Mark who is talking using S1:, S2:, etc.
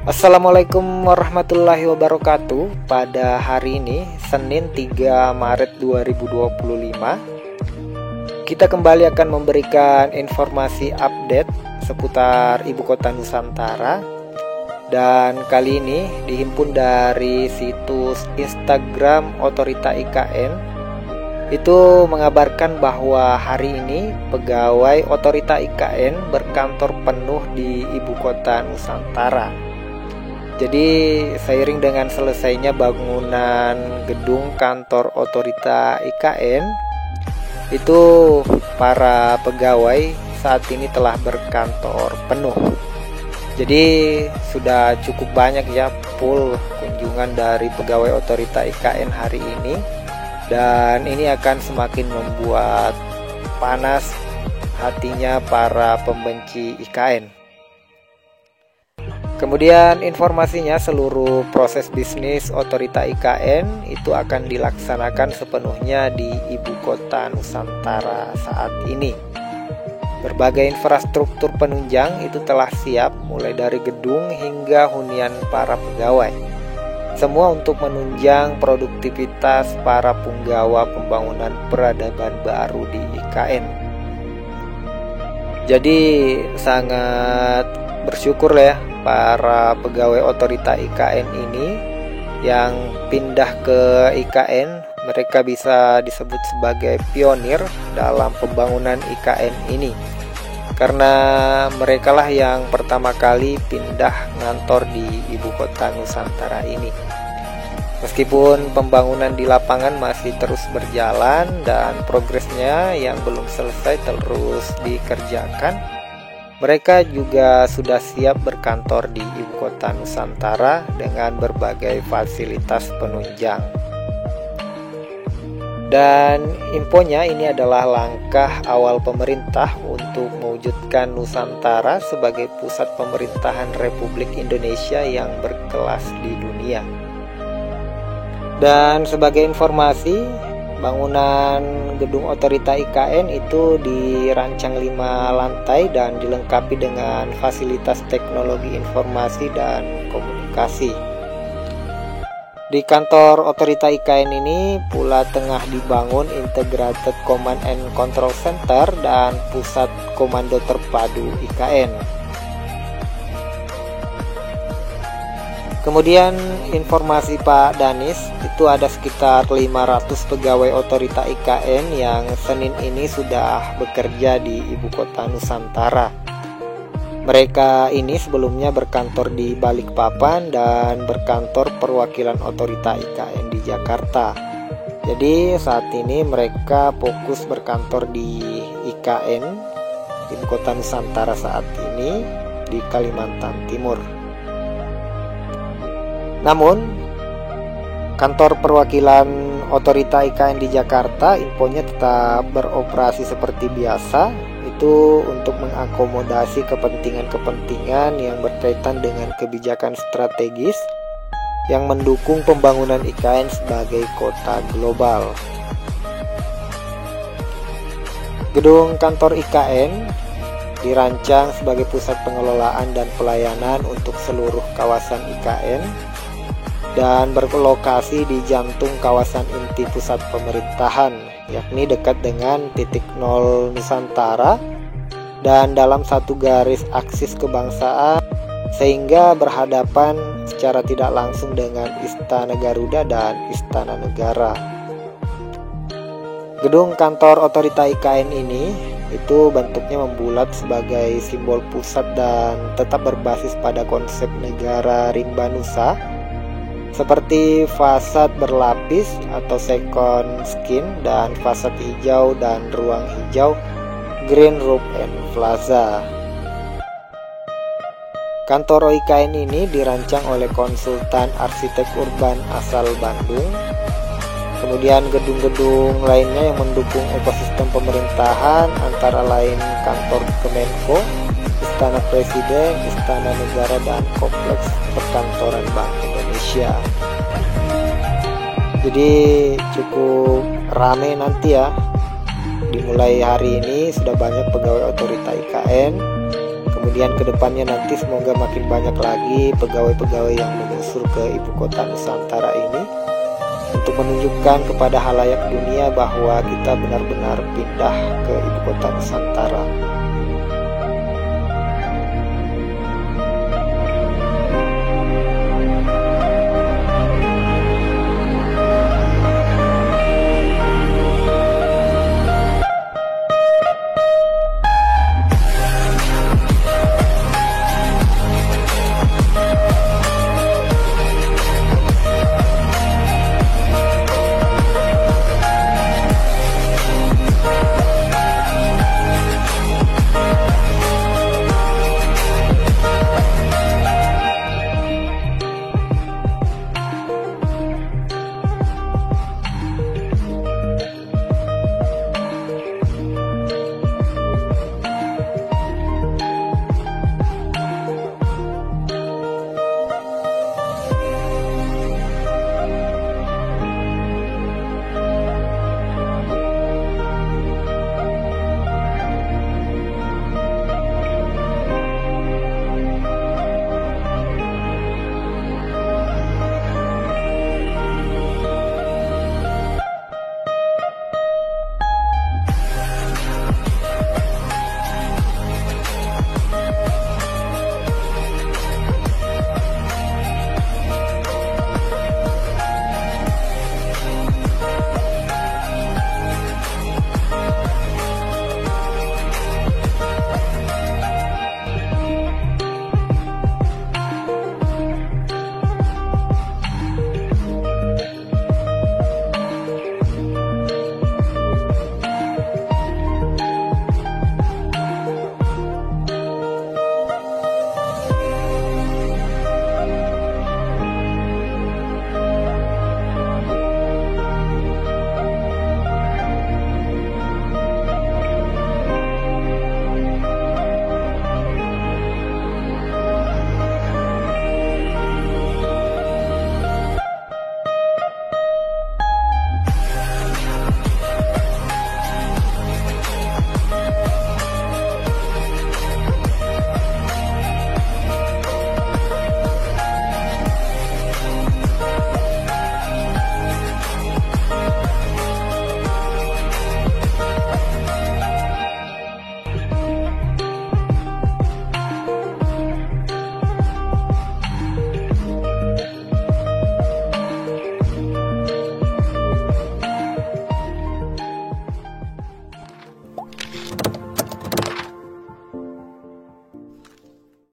S1: Assalamualaikum warahmatullahi wabarakatuh. Pada hari ini, Senin 3 Maret 2025, kita kembali akan memberikan informasi update seputar Ibu Kota Nusantara. Dan kali ini dihimpun dari situs Instagram Otorita IKN. Itu mengabarkan bahwa hari ini pegawai Otorita IKN berkantor penuh di Ibu Kota Nusantara. Jadi seiring dengan selesainya bangunan gedung kantor Otorita IKN, itu para pegawai saat ini telah berkantor penuh. Jadi sudah cukup banyak ya full kunjungan dari pegawai Otorita IKN hari ini. Dan ini akan semakin membuat panas hatinya para pembenci IKN. Kemudian informasinya, seluruh proses bisnis Otorita IKN itu akan dilaksanakan sepenuhnya di Ibu Kota Nusantara saat ini. Berbagai infrastruktur penunjang itu telah siap, mulai dari gedung hingga hunian para pegawai. Semua untuk menunjang produktivitas para punggawa pembangunan peradaban baru di IKN. Jadi sangat bersyukur ya para pegawai Otorita IKN ini yang pindah ke IKN. Mereka bisa disebut sebagai pionir dalam pembangunan IKN ini, karena merekalah yang pertama kali pindah ngantor di Ibu Kota Nusantara ini. Meskipun pembangunan di lapangan masih terus berjalan dan progresnya yang belum selesai terus dikerjakan, mereka juga sudah siap berkantor di Ibu Kota Nusantara dengan berbagai fasilitas penunjang. Dan infonya, ini adalah langkah awal pemerintah untuk mewujudkan Nusantara sebagai pusat pemerintahan Republik Indonesia yang berkelas di dunia. Dan sebagai informasi, bangunan gedung Otorita IKN itu dirancang 5 lantai dan dilengkapi dengan fasilitas teknologi informasi dan komunikasi. Di kantor Otorita IKN ini pula tengah dibangun Integrated Command and Control Center dan Pusat Komando Terpadu IKN. Kemudian informasi Pak Danis, itu ada sekitar 500 pegawai Otorita IKN yang Senin ini sudah bekerja di Ibu Kota Nusantara. Mereka ini sebelumnya berkantor di Balikpapan dan berkantor perwakilan Otorita IKN di Jakarta. Jadi saat ini mereka fokus berkantor di IKN, Ibu Kota Nusantara saat ini di Kalimantan Timur. Namun, kantor perwakilan Otorita IKN di Jakarta infonya tetap beroperasi seperti biasa, itu untuk mengakomodasi kepentingan-kepentingan yang berkaitan dengan kebijakan strategis yang mendukung pembangunan IKN sebagai kota global. Gedung kantor IKN dirancang sebagai pusat pengelolaan dan pelayanan untuk seluruh kawasan IKN dan berlokasi di jantung kawasan inti pusat pemerintahan, yakni dekat dengan titik nol Nusantara dan dalam satu garis aksis kebangsaan, sehingga berhadapan secara tidak langsung dengan Istana Garuda dan Istana Negara. Gedung kantor Otorita IKN ini itu bentuknya membulat sebagai simbol pusat dan tetap berbasis pada konsep negara rimba nusa, seperti fasad berlapis atau second skin dan fasad hijau dan ruang hijau, green roof and plaza. Kantor IKN ini dirancang oleh konsultan arsitek urban asal Bandung. Kemudian gedung-gedung lainnya yang mendukung ekosistem pemerintahan antara lain kantor Kemenko, Istana Presiden, Istana Negara, dan Kompleks Perkantoran Bank Indonesia. Jadi cukup rame nanti ya. Dimulai hari ini sudah banyak pegawai Otorita IKN Kemudian kedepannya nanti semoga makin banyak lagi pegawai-pegawai yang menyusul ke ibu kota Nusantara ini untuk menunjukkan kepada halayak dunia bahwa kita benar-benar pindah ke ibu kota Nusantara.